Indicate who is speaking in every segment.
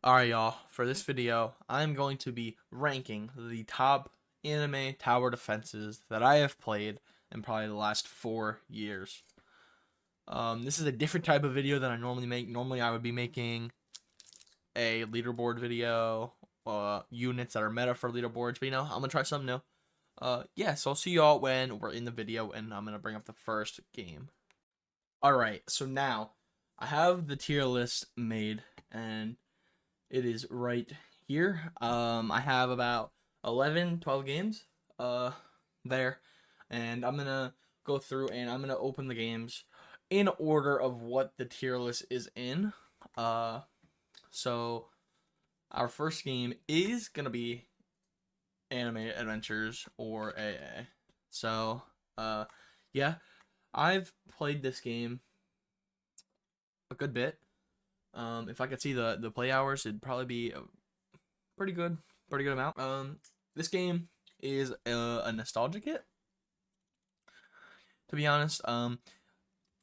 Speaker 1: Alright, y'all, for this video, I'm going to be ranking the top anime tower defenses that I have played in probably the last 4 years. This is a different type of video than I normally make. Normally, I would be making a leaderboard video, units that are meta for leaderboards, but I'm gonna try something new. Yeah, so I'll see y'all when we're in the video, and I'm gonna bring up the first game. Alright, so now I have the tier list made, and it is right here. I have about 11, 12 games there, and I'm gonna go through and I'm gonna open the games in order of what the tier list is in. Uh, so our first game is gonna be Anime Adventures or AA. So, yeah, I've played this game a good bit. If I could see the play hours, it'd probably be a pretty good amount. This game is a nostalgic hit, to be honest.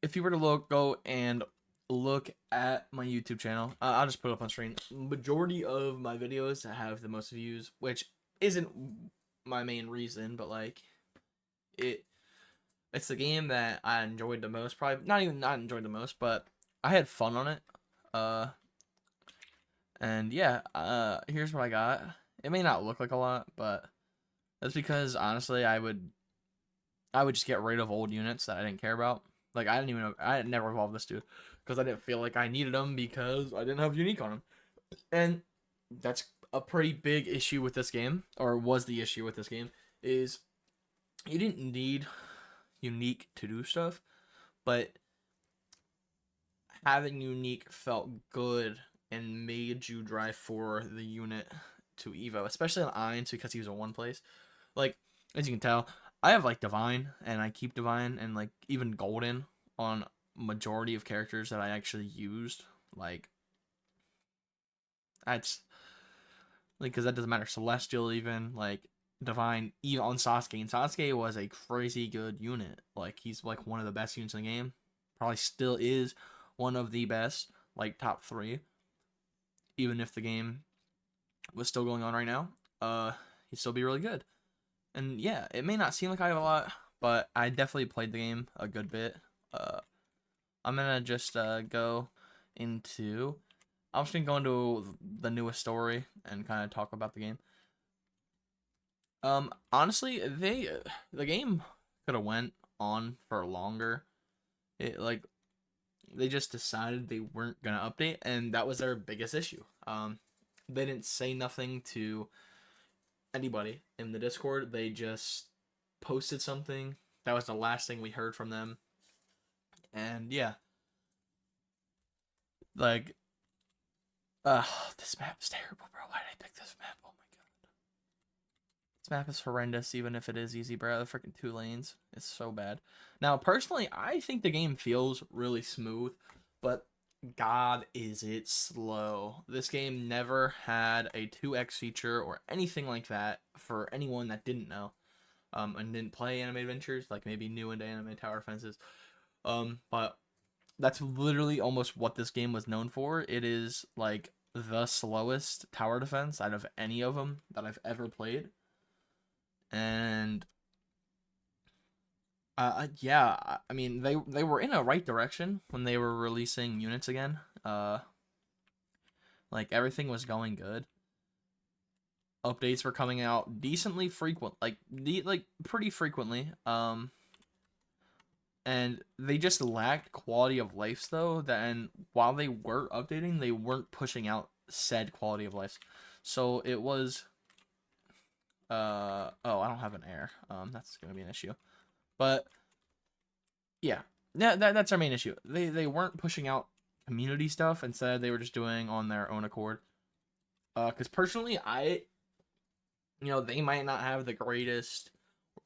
Speaker 1: If you were to go and look at my YouTube channel, I'll just put it up on screen. Majority of my videos have the most views, which isn't my main reason, but like it's the game that I enjoyed the most. Probably not enjoyed the most, but I had fun on it. Uh, and yeah, here's what I got. It may not look like a lot, but that's because honestly, I would just get rid of old units that I didn't care about. Like I had never evolved this dude because I didn't feel like I needed him because I didn't have unique on him, and that's a pretty big issue with this game, or was the issue with this game, is you didn't need unique to do stuff, but having unique felt good and made you drive for the unit to Evo, especially on Ainz because he was in one place. Like, as you can tell, I have like Divine and I keep Divine and like even Golden on majority of characters that I actually used. Like, that's like, because that doesn't matter. Celestial, even like Divine, even on Sasuke. And Sasuke was a crazy good unit. Like, he's like one of the best units in the game. Probably still is one of the best, like top 3. Even if the game was still going on right now, he'd still be really good. And yeah, it may not seem like I have a lot, but I definitely played the game a good bit. Uh, I'm gonna just go into. I'm just gonna go into the newest story and kind of talk about the game. Honestly, the game could have went on for longer. It like they just decided they weren't gonna update, and that was their biggest issue. They didn't say nothing to anybody in the Discord. They just posted something. That was the last thing we heard from them. And yeah, like, this map is terrible, bro. Why did I pick this map? Oh my god, this map is horrendous. Even if it is easy, bro. The freaking 2 lanes, it's so bad. Now, personally, I think the game feels really smooth, but God, is it slow. This game never had a 2x feature or anything like that for anyone that didn't know. And didn't play Anime Adventures, like maybe new into Anime Tower Defenses. But that's literally almost what this game was known for. It is like the slowest tower defense out of any of them that I've ever played. And yeah, I mean they were in a right direction when they were releasing units again. Like everything was going good. Updates were coming out decently frequent, like pretty frequently. And they just lacked quality of life though. And while they were updating, they weren't pushing out said quality of life. So it was oh, I don't have an air. That's gonna be an issue. But yeah, that's our main issue. They weren't pushing out community stuff. Instead, they were just doing on their own accord. Because personally, they might not have the greatest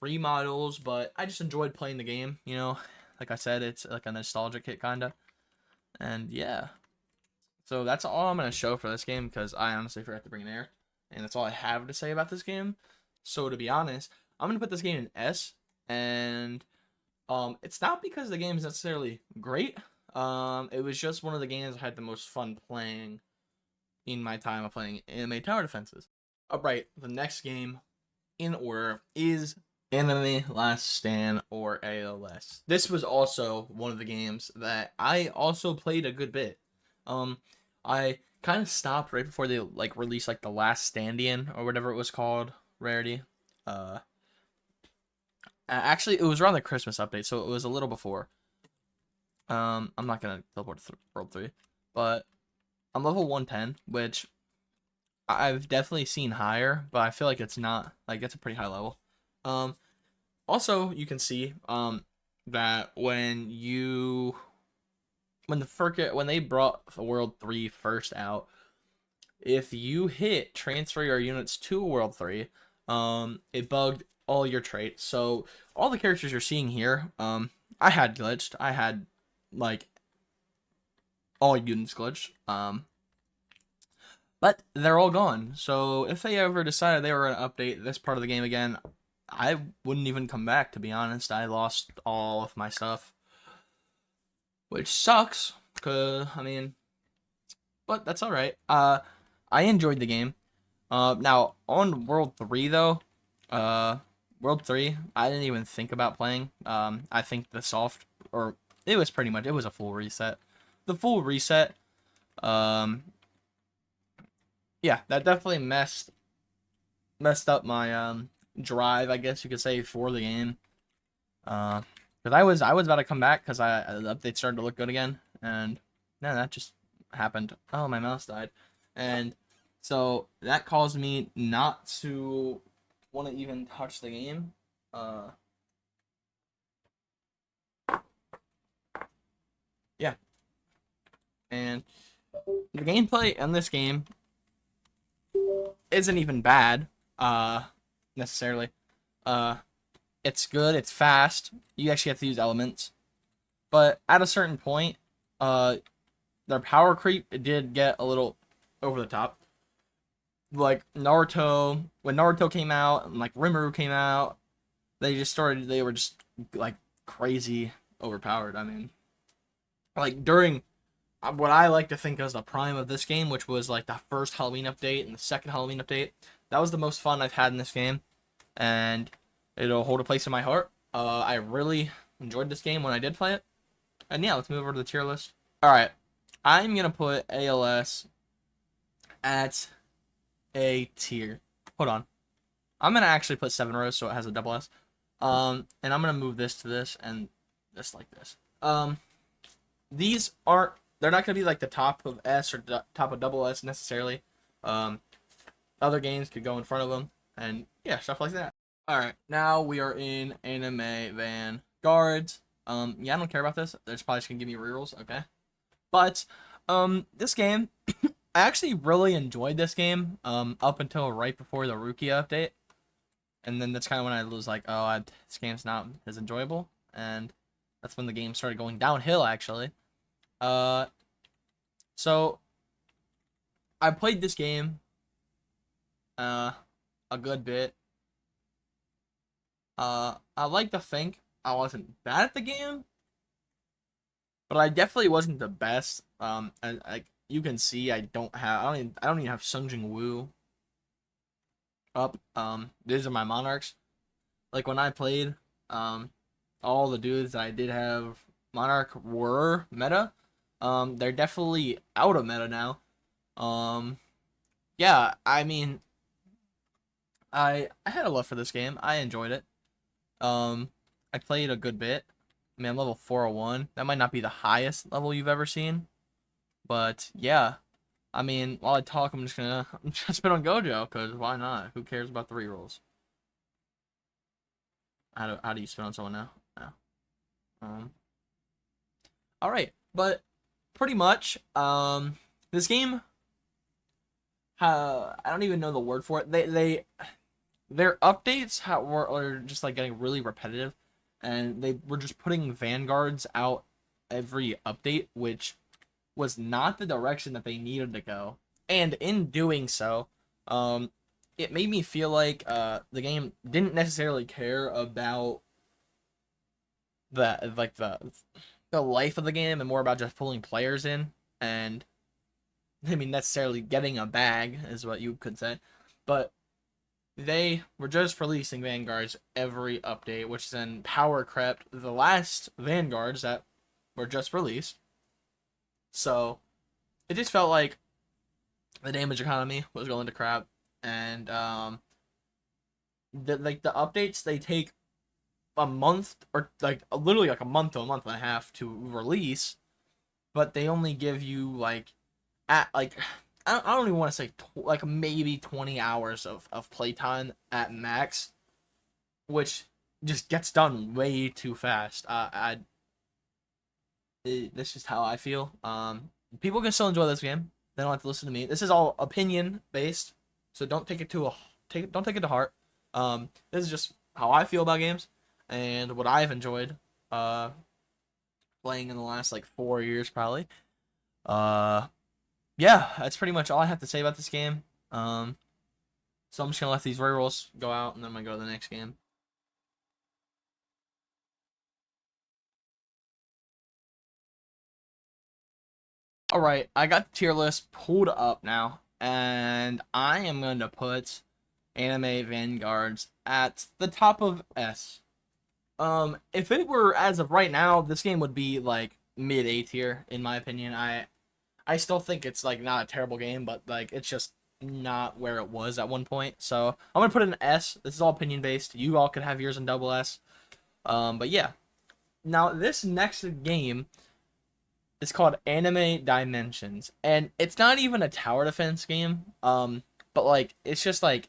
Speaker 1: remodels, but I just enjoyed playing the game. Like I said, it's like a nostalgic hit kinda. And yeah, so that's all I'm gonna show for this game because I honestly forgot to bring an air, and that's all I have to say about this game. So to be honest, I'm gonna put this game in S, and it's not because the game is necessarily great. It was just one of the games I had the most fun playing. in my time of playing anime tower defenses. Alright, the next game in order is Anime Last Stand or ALS. This was also one of the games that I also played a good bit. I kind of stopped right before they like released like the Last Standian or whatever it was called rarity. Uh, Actually, it was around the Christmas update, so it was a little before. I'm not gonna teleport to World 3, but I'm level 110, which I've definitely seen higher, but I feel like it's not like it's a pretty high level. Um, Also, you can see that when they brought the World 3 first out, if you hit transfer your units to World 3, it bugged all your traits. So all the characters you're seeing here, I had glitched. I had like all units glitched. But they're all gone. So if they ever decided they were gonna update this part of the game again, I wouldn't even come back, to be honest. I lost all of my stuff, which sucks. Cause I mean, but that's all right. I enjoyed the game. Now on World 3 though, uh, World 3, I didn't even think about playing. I think the soft or it was pretty much it was a full reset. The full reset, um, yeah, that definitely messed up my drive, I guess you could say, for the game. Because I was about to come back because the update started to look good again, and no, that just happened. Oh, my mouse died, and so that caused me not to want to even touch the game. Uh, yeah, and the gameplay in this game isn't even bad, necessarily. Uh, it's good. It's fast. You actually have to use elements, but at a certain point, uh, their power creep it did get a little over the top. Like Naruto, when Naruto came out and like Rimuru came out, they were just like crazy overpowered. I mean, like during what I like to think as the prime of this game, which was like the first Halloween update and the second Halloween update, that was the most fun I've had in this game, and it'll hold a place in my heart. I really enjoyed this game when I did play it, and yeah, let's move over to the tier list. All right, I'm gonna put ALS at A tier. Hold on. I'm gonna actually put 7 rows so it has a double S. And I'm gonna move this to this and this like this. These aren't. They're not gonna be like the top of S or top of double S necessarily. Um, Other games could go in front of them, and yeah, stuff like that. All right, now we are in Anime Vanguards. Yeah, I don't care about this. They're just probably just gonna give me rerolls, okay? But this game, I actually really enjoyed this game. Up until right before the Rukia update, and then that's kind of when I was like, oh, this game's not as enjoyable, and that's when the game started going downhill. Actually, uh, so I played this game, uh, a good bit. I like to think I wasn't bad at the game, but I definitely wasn't the best. And like you can see, I don't even have Sung Jin Woo up. These are my monarchs. Like when I played, um, all the dudes that I did have monarch were meta. They're definitely out of meta now. Um, yeah, I mean, I had a love for this game. I enjoyed it. Um, I played a good bit. I mean, I'm level 401. That might not be the highest level you've ever seen, but yeah. I mean, while I talk, I'm just gonna spit on Gojo, cause why not? Who cares about the rerolls? How do you spit on someone now? No. Um. All right, but pretty much, this game, I don't even know the word for it. Their updates are just like getting really repetitive, and they were just putting vanguards out every update, which was not the direction that they needed to go. And in doing so, um, it made me feel like the game didn't necessarily care about the life of the game and more about just pulling players in. And I mean, necessarily getting a bag is what you could say, but they were just releasing Vanguards every update, which then power crept the last Vanguards that were just released. So it just felt like the damage economy was going to crap, and the updates they take a month or like literally like a month to a month and a half to release, but they only give you like at like I don't even want to say like maybe 20 hours of playtime at max, which just gets done way too fast. That's just how I feel. People can still enjoy this game. They don't have to listen to me. This is all opinion based, so don't take it to don't take it to heart. This is just how I feel about games and what I've enjoyed uh playing in the last like 4 years probably. Uh, yeah, that's pretty much all I have to say about this game. So I'm just gonna let these rerolls go out, and then I'm gonna go to the next game. All right, I got the tier list pulled up now, and I am going to put Anime Vanguards at the top of S. If it were as of right now, this game would be like mid A tier in my opinion. I still think it's like not a terrible game, but like it's just not where it was at one point. So I'm gonna put it in S. This is all opinion based. You all could have yours in double S. But yeah. Now this next game is called Anime Dimensions, and it's not even a tower defense game. But like it's just like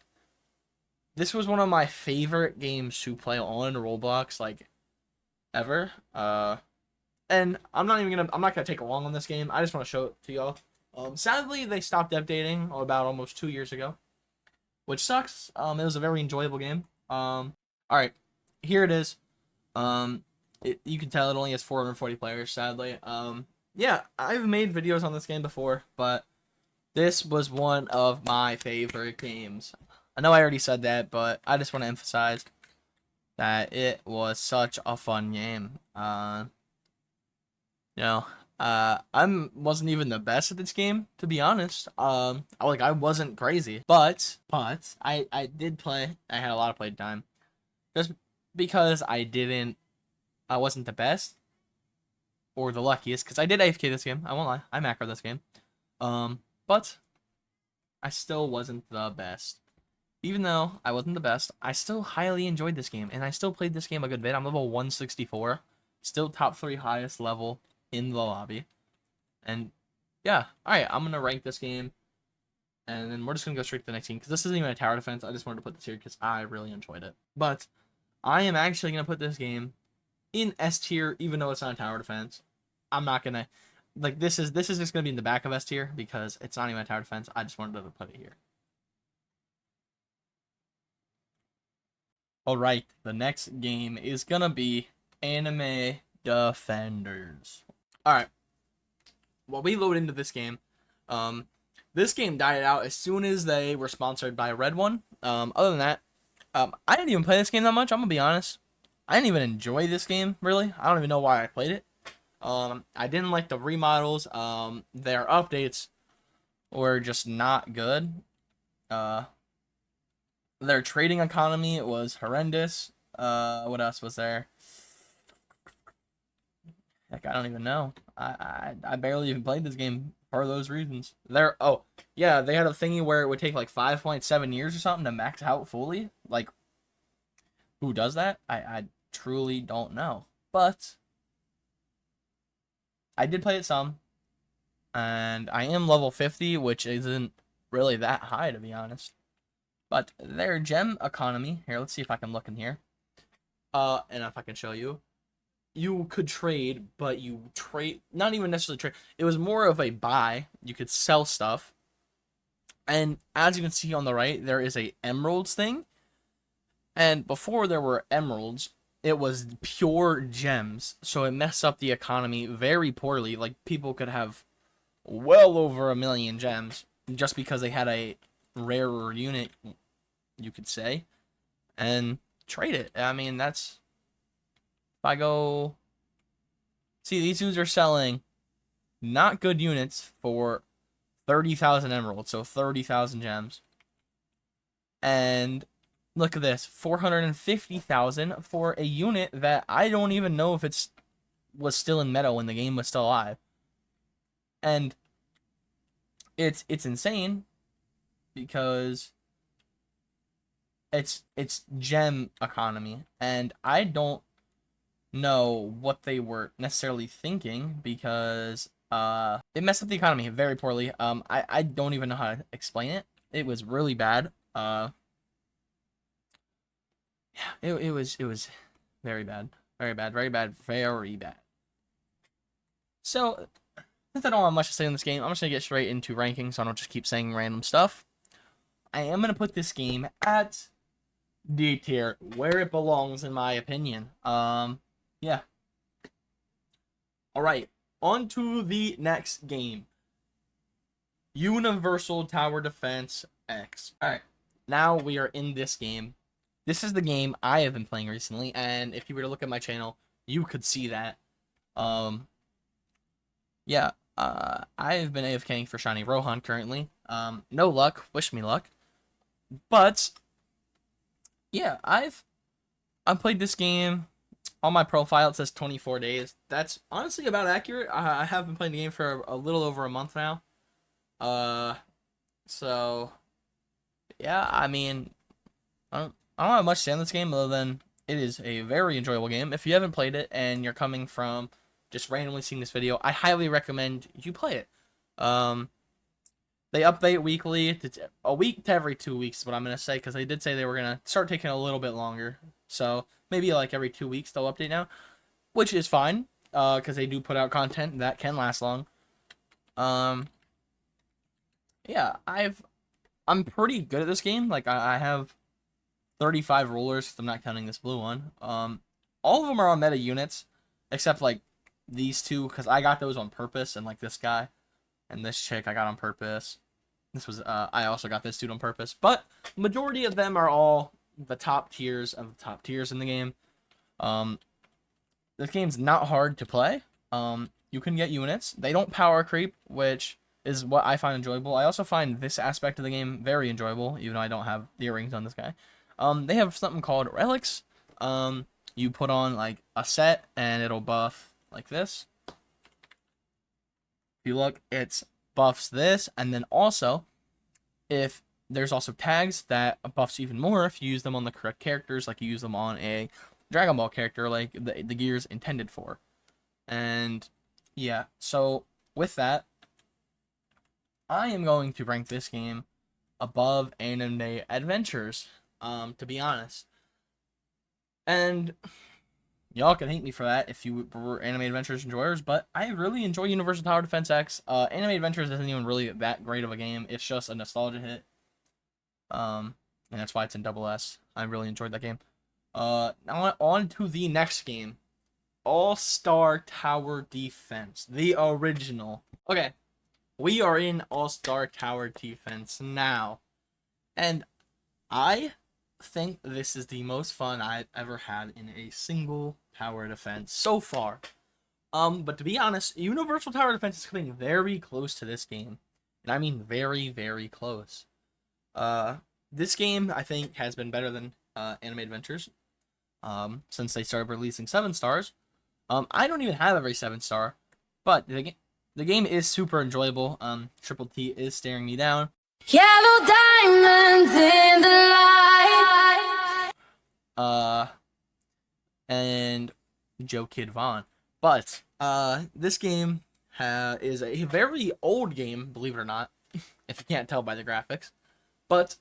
Speaker 1: this was one of my favorite games to play on Roblox, like ever. And I'm not gonna take long on this game. I just want to show it to y'all. Sadly, they stopped updating about almost 2 years ago, which sucks. It was a very enjoyable game. All right, here it is. You can tell it only has 440 players. Sadly, yeah, I've made videos on this game before, but this was one of my favorite games. I know I already said that, but I just want to emphasize that it was such a fun game. You know, I wasn't even the best at this game, to be honest. I wasn't crazy, but I did play. I had a lot of play time, just because I wasn't the best or the luckiest, because I did AFK this game. I won't lie, I macro this game. But I still wasn't the best. Even though I wasn't the best, I still highly enjoyed this game, and I still played this game a good bit. I'm level 164, still top 3 highest level in the lobby. And yeah, alright, I'm gonna rank this game, and then we're just gonna go straight to the next game, because this isn't even a tower defense. I just wanted to put this here because I really enjoyed it. But I am actually gonna put this game in S tier, even though it's not a tower defense. I'm not gonna like this is just gonna be in the back of S tier because it's not even a tower defense. I just wanted to put it here. Alright, the next game is gonna be Anime Defenders. Alright, well, we load into this game. This game died out as soon as they were sponsored by Red One. Other than that, I didn't even play this game that much. I'm gonna be honest. I didn't even enjoy this game really. I don't even know why I played it. I didn't like the remodels. Their updates were just not good. Their trading economy was horrendous. What else was there? Heck, I don't even know. I barely even played this game for those reasons. Oh yeah, they had a thingy where it would take like 5.7 years or something to max out fully. Like, who does that? I truly don't know. But I did play it some, and I am level 50, which isn't really that high to be honest. But their gem economy here. Let's see if I can look in here. And if I can show you. You could trade, but you trade not even necessarily trade. It was more of a buy. You could sell stuff. And as you can see on the right, there is a emeralds thing. And before there were emeralds, it was pure gems. So it messed up the economy very poorly. Like people could have well over 1,000,000 gems just because they had a rarer unit, you could say, and trade it. I mean, that's if I go see these dudes are selling not good units for 30,000 emeralds, so 30,000 gems. And look at this, 450,000 for a unit that I don't even know if it's was still in meta when the game was still alive. And it's insane because it's gem economy, and I don't know what they were necessarily thinking because it messed up the economy very poorly. I don't even know how to explain it. It was really bad. Yeah, it was very bad. Very bad, very bad, very bad. So, since I don't have much to say in this game, I'm just going to get straight into ranking so I don't just keep saying random stuff. I am going to put this game at D tier, where it belongs in my opinion. Yeah. Alright, on to the next game. Universal Tower Defense X. Alright, now we are in this game. This is the game I have been playing recently, and if you were to look at my channel, you could see that. Yeah, I've been AFKing for Shiny Rohan currently. No luck, wish me luck. But, yeah, I've played this game. On my profile, it says 24 days. That's honestly about accurate. I have been playing the game for a little over a month now. So, yeah, I mean, I don't have much to say on this game other than it is a very enjoyable game. If you haven't played it and you're coming from just randomly seeing this video, I highly recommend you play it. They update weekly. A week to every 2 weeks is what I'm going to say, because they did say they were going to start taking a little bit longer. So, maybe like every 2 weeks they'll update now, which is fine, because they do put out content that can last long. Yeah, I'm pretty good at this game. Like, I have 35 rulers, because I'm not counting this blue one. All of them are on meta units, except, like, these two, because I got those on purpose, and, like, this guy. And this chick I got on purpose. This was, I also got this dude on purpose. But, majority of them are all the top tiers of the top tiers in the game. This game's not hard to play. You can get units. They don't power creep, which is what I find enjoyable. I also find this aspect of the game very enjoyable, even though I don't have the earrings on this guy. They have something called relics. You put on, like, a set, and it'll buff like this. If you look, it buffs this, and then also, if there's also tags that buffs even more if you use them on the correct characters, like you use them on a Dragon Ball character, like the gear's intended for. And yeah, so with that, I am going to rank this game above Anime Adventures, to be honest. And y'all can hate me for that if you were Anime Adventures enjoyers, but I really enjoy Universal Tower Defense X. Anime Adventures isn't even really that great of a game. It's just a nostalgia hit. And that's why it's in double S. I really enjoyed that game. Now on to the next game. All-Star Tower Defense. The original. Okay. We are in All-Star Tower Defense now. And I think this is the most fun I've ever had in a single tower defense so far. But to be honest, Universal Tower Defense is coming very close to this game. And I mean very, very close. This game, I think, has been better than Anime Adventures. Since they started releasing 7 stars. I don't even have every 7-star. But the game is super enjoyable. Triple T is staring me down. Yellow diamonds in the light. And Joe Kid Vaughn. But this game is a very old game, believe it or not, if you can't tell by the graphics. But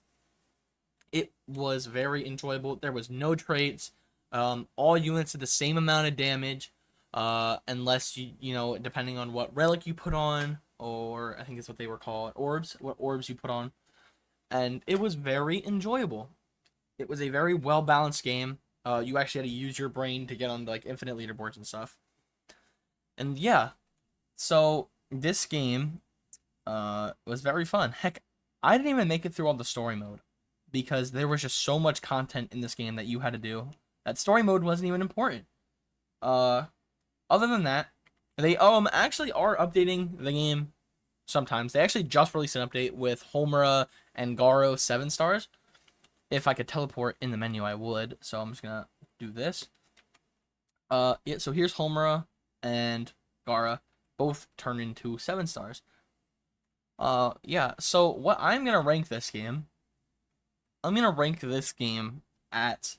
Speaker 1: it was very enjoyable. There was no traits. All units did the same amount of damage, unless you know, depending on what relic you put on, or I think it's what they were called, orbs. What orbs you put on, and it was very enjoyable. It was a very well balanced game. You actually had to use your brain to get on like infinite leaderboards and stuff. And yeah, so this game was very fun. Heck, I didn't even make it through all the story mode because there was just so much content in this game that you had to do. That story mode wasn't even important. Other than that, they actually are updating the game sometimes. They actually just released an update with Homura and Garo 7 stars. If I could teleport in the menu, I would. So I'm just gonna do this. Yeah, so here's Homura and Gara, both turn into 7 stars. Yeah, so what I'm gonna rank this game, I'm gonna rank this game at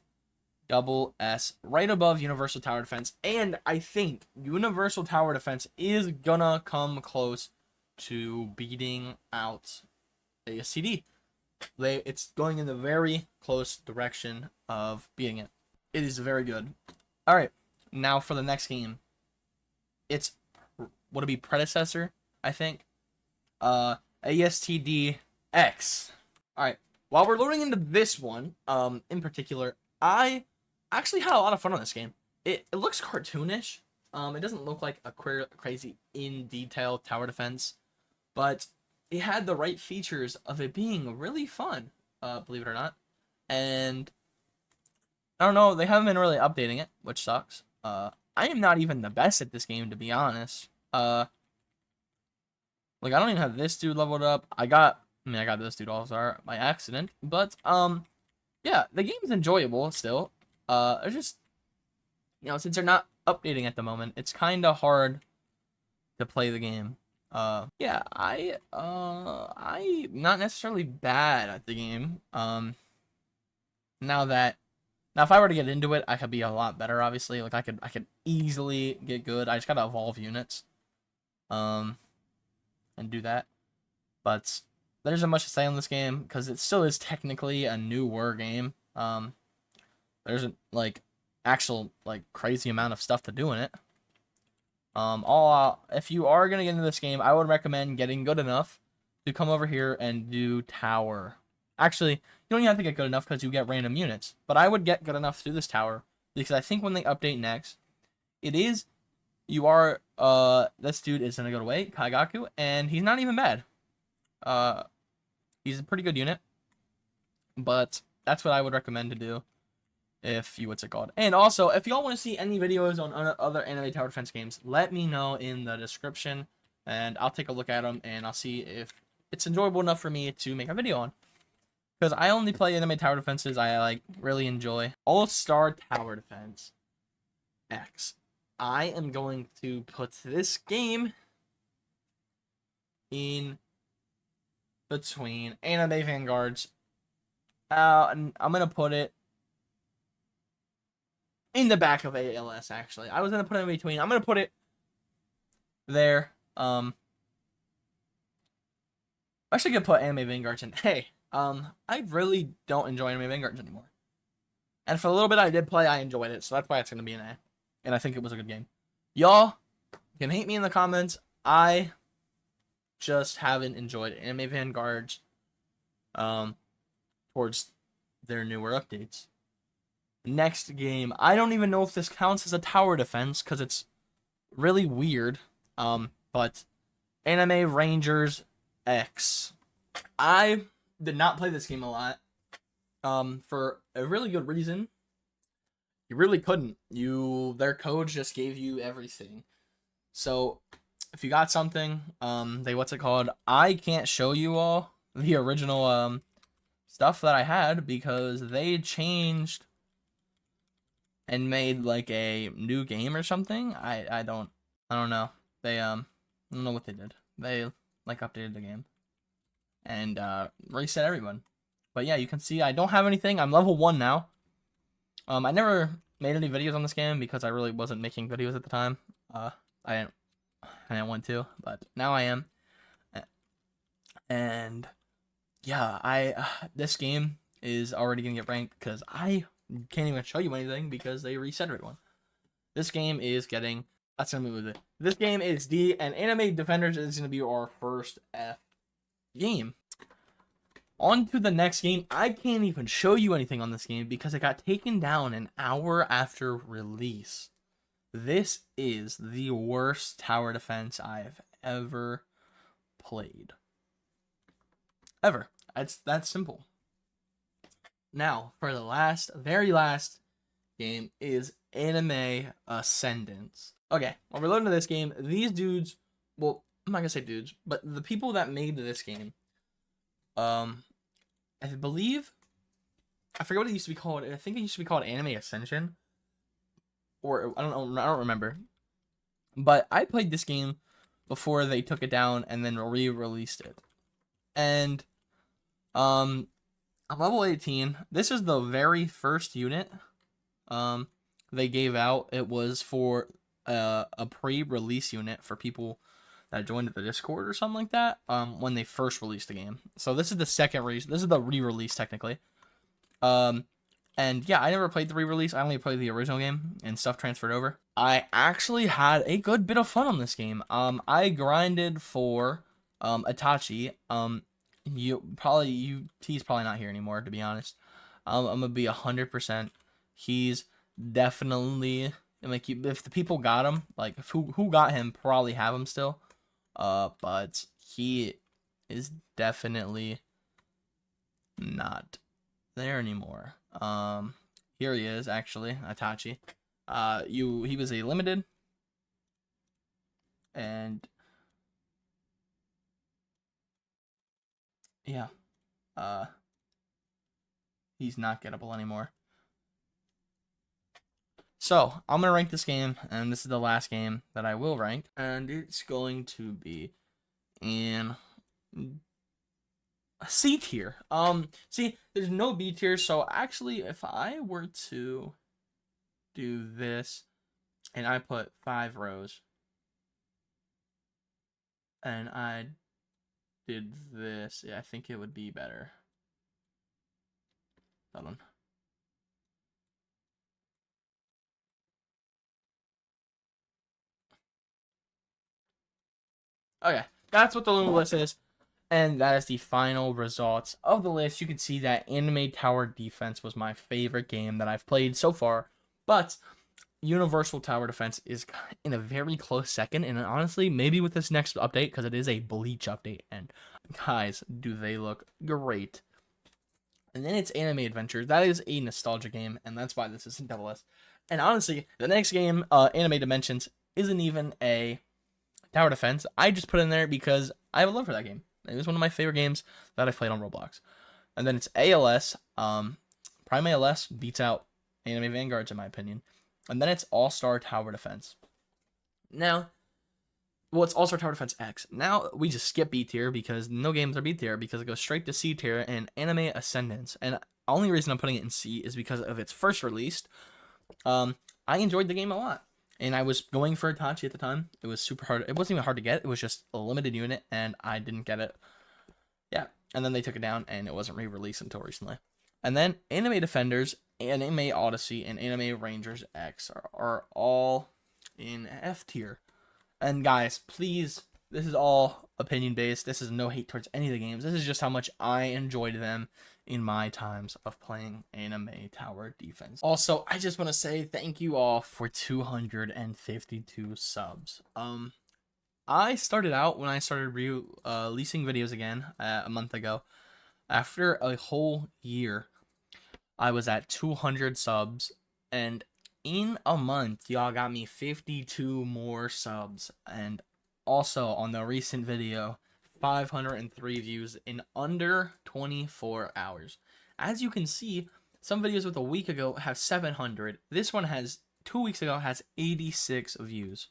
Speaker 1: double S, right above Universal Tower Defense, and I think Universal Tower Defense is gonna come close to beating out ASCD. It's going in the very close direction of beating it. It is very good. All right, now for the next game. It's would it be predecessor? I think. ASTD-X. All right. While we're loading into this one, in particular, I actually had a lot of fun on this game. It looks cartoonish. It doesn't look like a crazy in detail tower defense, but it had the right features of it being really fun. Believe it or not, and I don't know. They haven't been really updating it, which sucks. I am not even the best at this game, to be honest. Like, I don't even have this dude leveled up. I got this dude also by accident. But, yeah, the game's enjoyable still. It's just, since they're not updating at the moment, it's kind of hard to play the game. Yeah, I'm not necessarily bad at the game. Now if I were to get into it, I could be a lot better, obviously. Like, I could easily get good. I just gotta evolve units. And do that. But there isn't much to say on this game because it still is technically a newer game. There isn't like actual like crazy amount of stuff to do in it. If you are gonna get into this game, I would recommend getting good enough to come over here and do tower. Actually, you don't even have to get good enough because you get random units. But I would get good enough to do this tower because I think when they update next, this dude is gonna go away, Kaigaku, and he's not even bad. He's a pretty good unit, but that's what I would recommend to do what's it called? And also, if y'all want to see any videos on other anime tower defense games, let me know in the description, and I'll take a look at them, and I'll see if it's enjoyable enough for me to make a video on. Because I only play anime tower defenses I really enjoy. All-Star Tower Defense X. I am going to put this game in between Anime Vanguards. And I'm going to put it in the back of ALS, actually. I was going to put it in between. I'm going to put it there. I actually could put Anime Vanguards in. Hey, I really don't enjoy Anime Vanguards anymore. And for a little bit I did play, I enjoyed it. So that's why it's going to be an A. And I think it was a good game. Y'all can hate me in the comments. I just haven't enjoyed Anime Vanguards towards their newer updates. Next game, I don't even know if this counts as a tower defense because it's really weird. But Anime Rangers X. I did not play this game a lot. For a really good reason. You really couldn't. Their coach just gave you everything. So if you got something, I can't show you all the original stuff that I had because they changed and made like a new game or something. I don't know. They I don't know what they did. They updated the game and reset everyone. But yeah, you can see I don't have anything. I'm level 1 now. I never made any videos on this game because I really wasn't making videos at the time. I didn't want to, but now I am. And yeah, this game is already gonna get ranked because I can't even show you anything because they reset everyone. This game is getting. That's gonna move it. This game is D, and Anime Defenders is gonna be our first F game. On to the next game. I can't even show you anything on this game because it got taken down an hour after release. This is the worst tower defense I've ever played. Ever. It's that simple. Now, for the very last game is Anime Ascendance. Okay, when we're loading to this game, these dudes, well, I'm not gonna say dudes, but the people that made this game, I believe, I forget what it used to be called. I think it used to be called Anime Ascension, or I don't know, I don't remember. But I played this game before they took it down and then re-released it. And I'm level 18. This is the very first unit they gave out. It was for a pre-release unit for people that joined the Discord or something like that when they first released the game. So this is the second release. This is the re-release technically. And yeah, I never played the re-release. I only played the original game and stuff transferred over. I actually had a good bit of fun on this game. I grinded for Itachi. He's probably not here anymore, to be honest. I'm gonna be 100%. He's definitely like, if the people got him, like who got him probably have him still. But he is definitely not there anymore. Here he is, actually, Itachi. He was a limited, and yeah, he's not gettable anymore. So I'm gonna rank this game, and this is the last game that I will rank, and it's going to be in C tier. See, there's no B tier, so actually, if I were to do this, and I put 5 rows, and I did this, yeah, I think it would be better. Hold on. Okay, that's what the list is. And that is the final results of the list. You can see that Anime Tower Defense was my favorite game that I've played so far. But Universal Tower Defense is in a very close second. And honestly, maybe with this next update, because it is a Bleach update. And guys, do they look great. And then it's Anime Adventure. That is a nostalgia game. And that's why this is in double S. And honestly, the next game, Anime Dimensions, isn't even a Tower Defense. I just put in there because I have a love for that game. It was one of my favorite games that I played on Roblox. And then it's ALS. Prime ALS beats out Anime Vanguards in my opinion. And then it's All-Star Tower Defense. Now, well, it's All-Star Tower Defense X. Now we just skip B tier because no games are B tier because it goes straight to C tier and Anime Ascendance. And the only reason I'm putting it in C is because of its first release. I enjoyed the game a lot. And I was going for Itachi at the time. It was super hard. It wasn't even hard to get. It was just a limited unit, and I didn't get it. Yeah. And then they took it down, and it wasn't re-released until recently. And then Anime Defenders, Anime Odyssey, and Anime Rangers X are all in F tier. And guys, please, this is all opinion-based. This is no hate towards any of the games. This is just how much I enjoyed them in my times of playing Anime Tower Defense. Also, I just want to say thank you all for 252 subs. I started out when I started releasing videos again a month ago. After a whole year, I was at 200 subs, and in a month, y'all got me 52 more subs. And also on the recent video, 503 views in under 24 hours. As you can see, some videos with a week ago have 700. This one has 2 weeks ago has 86 views.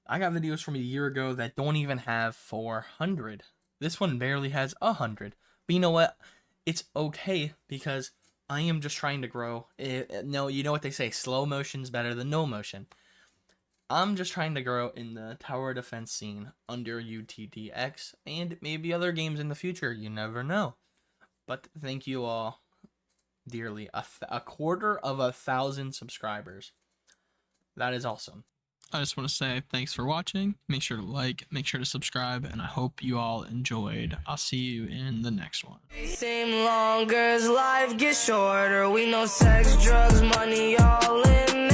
Speaker 1: I got videos from a year ago that don't even have 400. This one barely has 100. But you know what? It's okay because I am just trying to grow. No, you know what they say, slow motion's better than no motion. I'm just trying to grow in the tower defense scene under UTDX and maybe other games in the future. You never know. But thank you all dearly. A quarter of 1,000 subscribers. That is awesome.
Speaker 2: I just want to say thanks for watching. Make sure to like, make sure to subscribe, and I hope you all enjoyed. I'll see you in the next one.
Speaker 3: Seem longer as life gets shorter. We know sex, drugs, money, all in